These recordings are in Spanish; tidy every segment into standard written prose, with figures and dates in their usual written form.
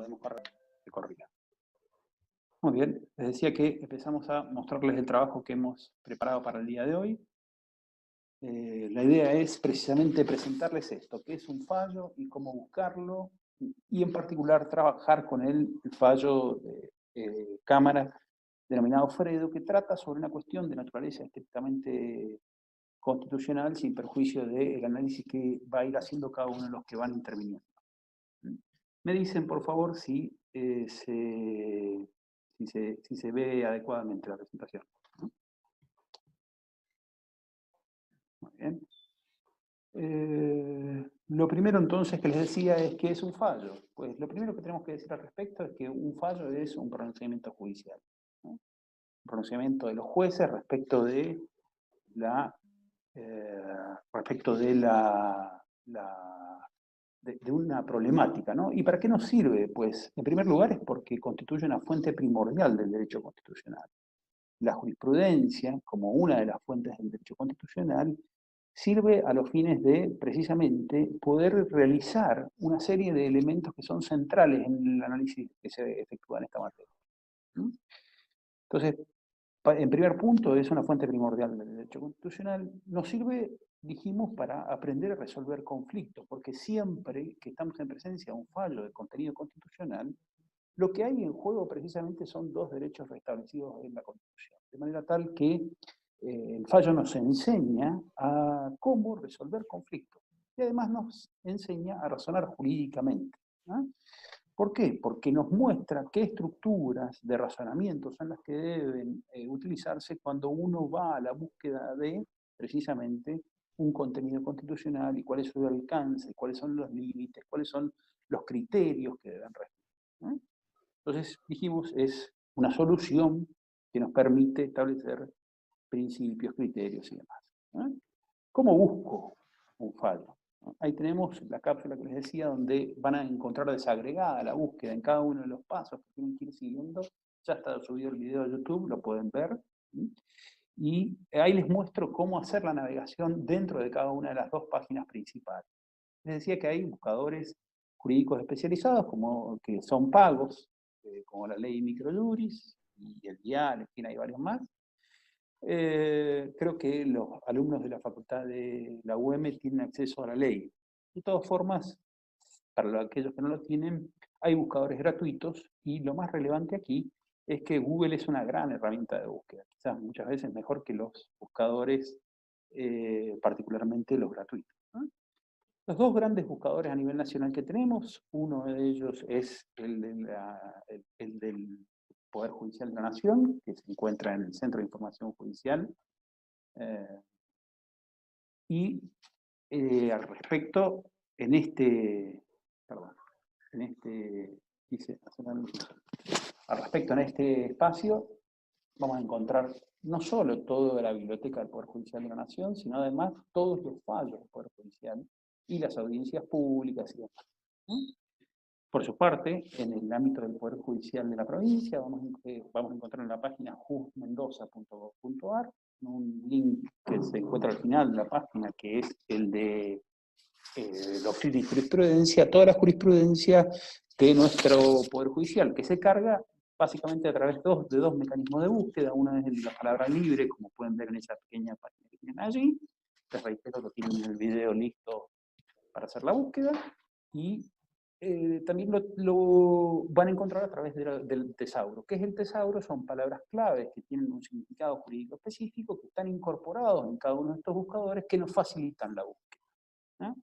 demos para que corrija. Muy bien, les decía que empezamos a mostrarles el trabajo que hemos preparado para el día de hoy. La idea es precisamente presentarles esto, qué es un fallo y cómo buscarlo, y en particular trabajar con el fallo de cámara denominado Fredo, que trata sobre una cuestión de naturaleza estrictamente constitucional, sin perjuicio del análisis que va a ir haciendo cada uno de los que van interviniendo. Me dicen, por favor, si se ve adecuadamente la presentación. Muy bien. Lo primero entonces que les decía es ¿qué es un fallo? Pues lo primero que tenemos que decir al respecto es que un fallo es un pronunciamiento judicial, ¿no? Un pronunciamiento de los jueces respecto de de una problemática, ¿no? ¿Y para qué nos sirve? Pues en primer lugar es porque constituye una fuente primordial del derecho constitucional. La jurisprudencia, como una de las fuentes del derecho constitucional, sirve a los fines de, precisamente, poder realizar una serie de elementos que son centrales en el análisis que se efectúa en esta materia. Entonces, en primer punto, es una fuente primordial del derecho constitucional. Nos sirve, dijimos, para aprender a resolver conflictos, porque siempre que estamos en presencia de un fallo de contenido constitucional, lo que hay en juego precisamente son dos derechos restablecidos en la Constitución. De manera tal que el fallo nos enseña a cómo resolver conflictos. Y además nos enseña a razonar jurídicamente, ¿no? ¿Por qué? Porque nos muestra qué estructuras de razonamiento son las que deben utilizarse cuando uno va a la búsqueda de, precisamente, un contenido constitucional y cuál es su alcance, cuáles son los límites, cuáles son los criterios que deben respetar, ¿no? Entonces, dijimos, es una solución que nos permite establecer principios, criterios y demás, ¿no? ¿Cómo busco un fallo? Ahí tenemos la cápsula que les decía, donde van a encontrar desagregada la búsqueda en cada uno de los pasos que tienen que ir siguiendo. Ya está subido el video a YouTube, lo pueden ver. Y ahí les muestro cómo hacer la navegación dentro de cada una de las dos páginas principales. Les decía que hay buscadores jurídicos especializados, como que son pagos, como la ley Microjuris y el DIAL, en fin, hay varios más. Creo que los alumnos de la facultad de la UM tienen acceso a la ley. De todas formas, para aquellos que no lo tienen, hay buscadores gratuitos y lo más relevante aquí es que Google es una gran herramienta de búsqueda, quizás muchas veces mejor que los buscadores, particularmente los gratuitos, ¿no? Los dos grandes buscadores a nivel nacional que tenemos, uno de ellos es el del Poder Judicial de la Nación, que se encuentra en el Centro de Información Judicial. Al respecto, al respecto en este espacio, vamos a encontrar no solo toda la biblioteca del Poder Judicial de la Nación, sino además todos los fallos del Poder Judicial y las audiencias públicas y demás. Por su parte, en el ámbito del Poder Judicial de la provincia, vamos a encontrar en la página juzmendoza.gov.ar un link que se encuentra al final de la página, que es el de doctrina y jurisprudencia, toda la jurisprudencia de nuestro Poder Judicial, que se carga básicamente a través de dos mecanismos de búsqueda. Uno es el de la palabra libre, como pueden ver en esa pequeña página que tienen allí. Les reitero, lo tienen en el video listo para hacer la búsqueda. Y también lo van a encontrar a través del tesauro. ¿Qué es el tesauro? Son palabras claves que tienen un significado jurídico específico, que están incorporados en cada uno de estos buscadores, que nos facilitan la búsqueda, ¿no?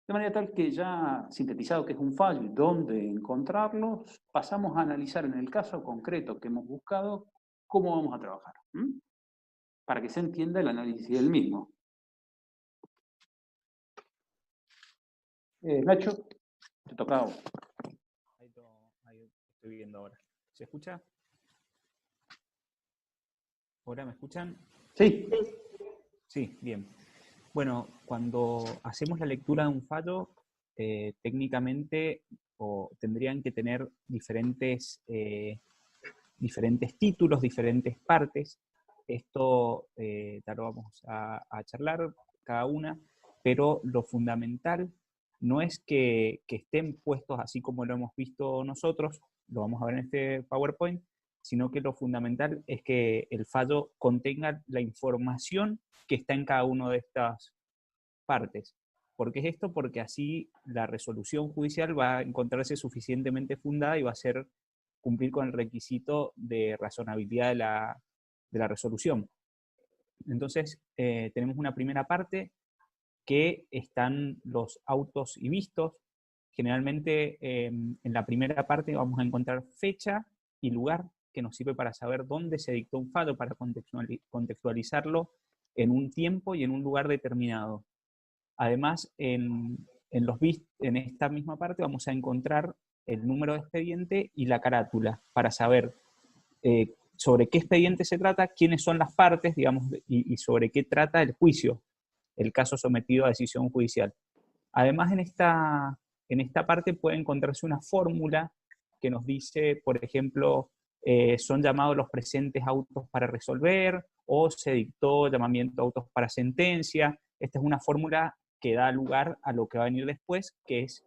De manera tal que ya sintetizado qué es un fallo y dónde encontrarlos, pasamos a analizar en el caso concreto que hemos buscado cómo vamos a trabajar, para que se entienda el análisis del mismo. Nacho, te toca a vos. Ahí estoy viendo ahora. ¿Se escucha? ¿Ahora me escuchan? Sí. Sí, bien. Bueno, cuando hacemos la lectura de un fallo, técnicamente tendrían que tener diferentes títulos, diferentes partes. Esto ya lo vamos a charlar cada una, pero lo fundamental no es que estén puestos así como lo hemos visto nosotros, lo vamos a ver en este PowerPoint, sino que lo fundamental es que el fallo contenga la información que está en cada una de estas partes. ¿Por qué es esto? Porque así la resolución judicial va a encontrarse suficientemente fundada y va a cumplir con el requisito de razonabilidad de la resolución. Entonces, tenemos una primera parte que están los autos y vistos. Generalmente, en la primera parte vamos a encontrar fecha y lugar, que nos sirve para saber dónde se dictó un fallo, para contextualizarlo en un tiempo y en un lugar determinado. Además, en esta misma parte vamos a encontrar el número de expediente y la carátula, para saber sobre qué expediente se trata, quiénes son las partes, digamos, y sobre qué trata el juicio, el caso sometido a decisión judicial. Además, en esta parte puede encontrarse una fórmula que nos dice, por ejemplo, son llamados los presentes autos para resolver, o se dictó llamamiento a autos para sentencia. Esta es una fórmula que da lugar a lo que va a venir después, que es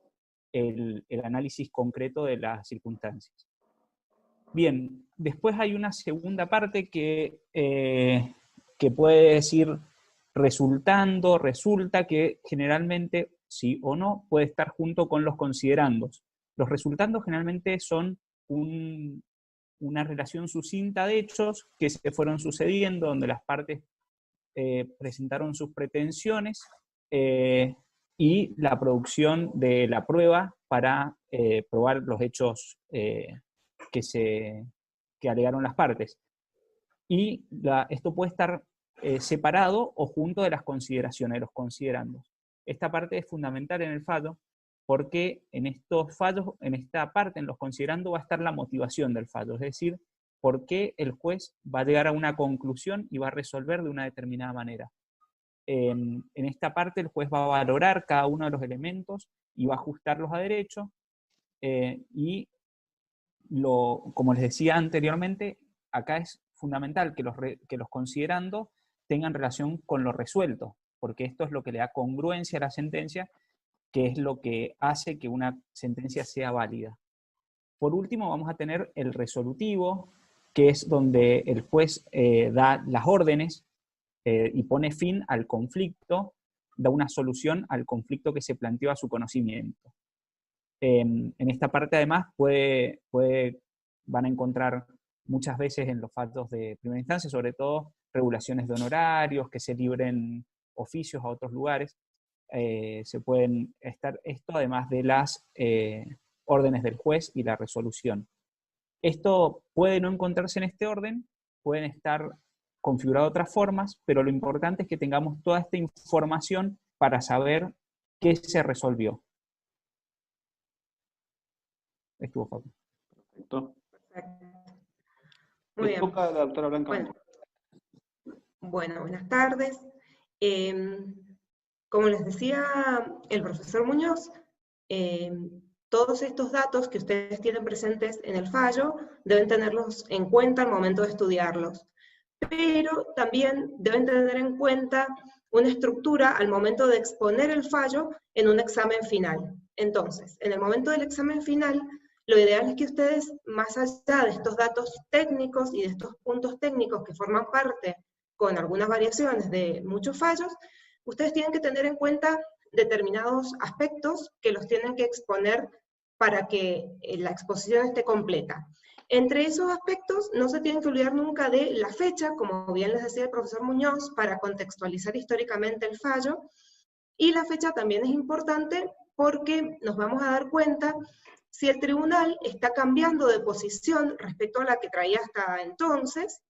el análisis concreto de las circunstancias. Bien, después hay una segunda parte que puede decir resultando, resulta, que generalmente, sí o no, puede estar junto con los considerandos. Los resultandos generalmente son una relación sucinta de hechos que se fueron sucediendo, donde las partes presentaron sus pretensiones y la producción de la prueba para probar los hechos que alegaron las partes. Y esto puede estar separado o junto de las consideraciones, de los considerandos. Esta parte es fundamental en el fallo, porque en estos fallos, en esta parte, en los considerandos, va a estar la motivación del fallo, es decir, por qué el juez va a llegar a una conclusión y va a resolver de una determinada manera. En esta parte el juez va a valorar cada uno de los elementos y va a ajustarlos a derecho, y como les decía anteriormente, acá es fundamental que los considerandos tengan relación con lo resuelto, porque esto es lo que le da congruencia a la sentencia, que es lo que hace que una sentencia sea válida. Por último, vamos a tener el resolutivo, que es donde el juez da las órdenes y pone fin al conflicto, da una solución al conflicto que se planteó a su conocimiento. En esta parte, además, van a encontrar muchas veces en los fallos de primera instancia, sobre todo, regulaciones de honorarios, que se libren oficios a otros lugares. Se pueden estar esto, además de las órdenes del juez y la resolución. Esto puede no encontrarse en este orden, pueden estar configurados de otras formas, pero lo importante es que tengamos toda esta información para saber qué se resolvió. Estuvo fácil. Perfecto. Muy bien. Toca a la doctora Blanca. Bueno, buenas tardes. Como les decía el profesor Muñoz, todos estos datos que ustedes tienen presentes en el fallo deben tenerlos en cuenta al momento de estudiarlos. Pero también deben tener en cuenta una estructura al momento de exponer el fallo en un examen final. Entonces, en el momento del examen final, lo ideal es que ustedes, más allá de estos datos técnicos y de estos puntos técnicos que forman parte, con algunas variaciones, de muchos fallos, ustedes tienen que tener en cuenta determinados aspectos que los tienen que exponer para que la exposición esté completa. Entre esos aspectos, no se tienen que olvidar nunca de la fecha, como bien les decía el profesor Muñoz, para contextualizar históricamente el fallo, y la fecha también es importante porque nos vamos a dar cuenta si el tribunal está cambiando de posición respecto a la que traía hasta entonces,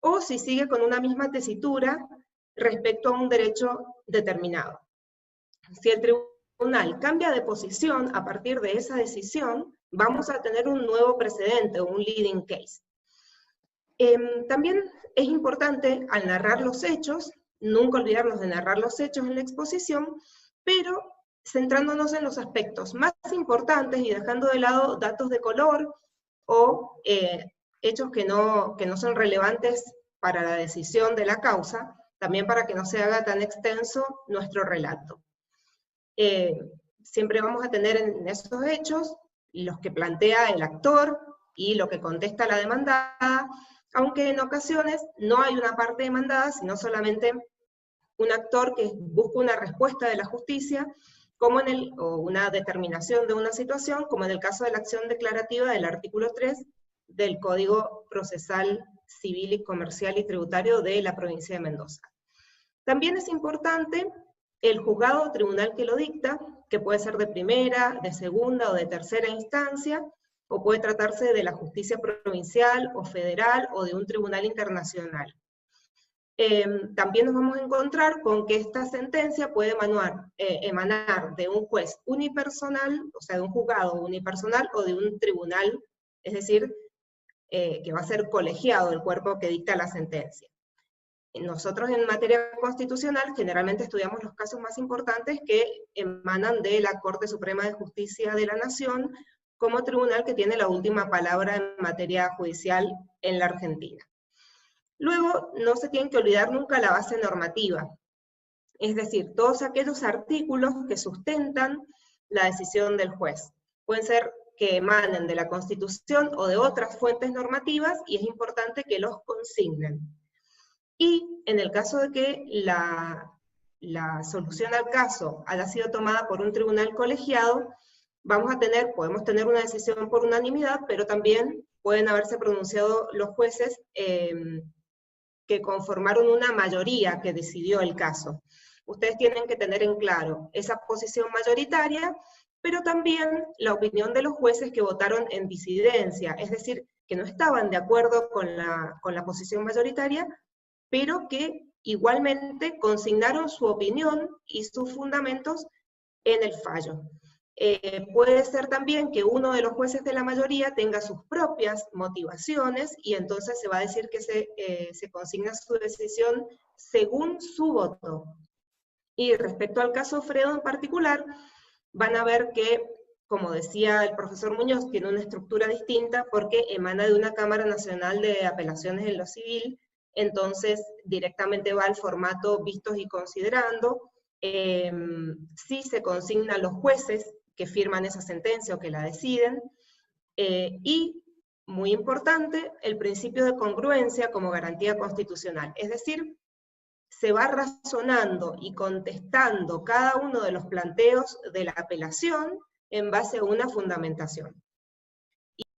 o si sigue con una misma tesitura respecto a un derecho determinado. Si el tribunal cambia de posición a partir de esa decisión, vamos a tener un nuevo precedente, un leading case. También es importante, al narrar los hechos, nunca olvidarnos de narrar los hechos en la exposición, pero centrándonos en los aspectos más importantes y dejando de lado datos de color o hechos que no son relevantes para la decisión de la causa, también para que no se haga tan extenso nuestro relato. siempre vamos a tener en esos hechos los que plantea el actor y lo que contesta la demandada, aunque en ocasiones no hay una parte demandada, sino solamente un actor que busca una respuesta de la justicia, o una determinación de una situación, como en el caso de la acción declarativa del artículo 3 del Código Procesal Civil y Comercial y Tributario de la provincia de Mendoza. También es importante el juzgado o tribunal que lo dicta, que puede ser de primera, de segunda o de tercera instancia, o puede tratarse de la justicia provincial o federal o de un tribunal internacional. También nos vamos a encontrar con que esta sentencia puede emanar de un juez unipersonal, o sea, de un juzgado unipersonal o de un tribunal, es decir, que va a ser colegiado el cuerpo que dicta la sentencia. Nosotros en materia constitucional generalmente estudiamos los casos más importantes que emanan de la Corte Suprema de Justicia de la Nación como tribunal que tiene la última palabra en materia judicial en la Argentina. Luego, no se tienen que olvidar nunca la base normativa, es decir, todos aquellos artículos que sustentan la decisión del juez. Pueden ser que emanen de la Constitución o de otras fuentes normativas, y es importante que los consignen. Y en el caso de que la solución al caso haya sido tomada por un tribunal colegiado, podemos tener una decisión por unanimidad, pero también pueden haberse pronunciado los jueces que conformaron una mayoría que decidió el caso. Ustedes tienen que tener en claro esa posición mayoritaria, pero también la opinión de los jueces que votaron en disidencia, es decir, que no estaban de acuerdo con la posición mayoritaria, pero que igualmente consignaron su opinión y sus fundamentos en el fallo. Puede ser también que uno de los jueces de la mayoría tenga sus propias motivaciones, y entonces se va a decir que se consigna su decisión según su voto. Y respecto al caso Fredo en particular, van a ver que, como decía el profesor Muñoz, tiene una estructura distinta porque emana de una Cámara Nacional de Apelaciones en lo Civil, entonces directamente va al formato vistos y considerando. Sí se consignan los jueces que firman esa sentencia o que la deciden, y, muy importante, el principio de congruencia como garantía constitucional, es decir, se va razonando y contestando cada uno de los planteos de la apelación en base a una fundamentación.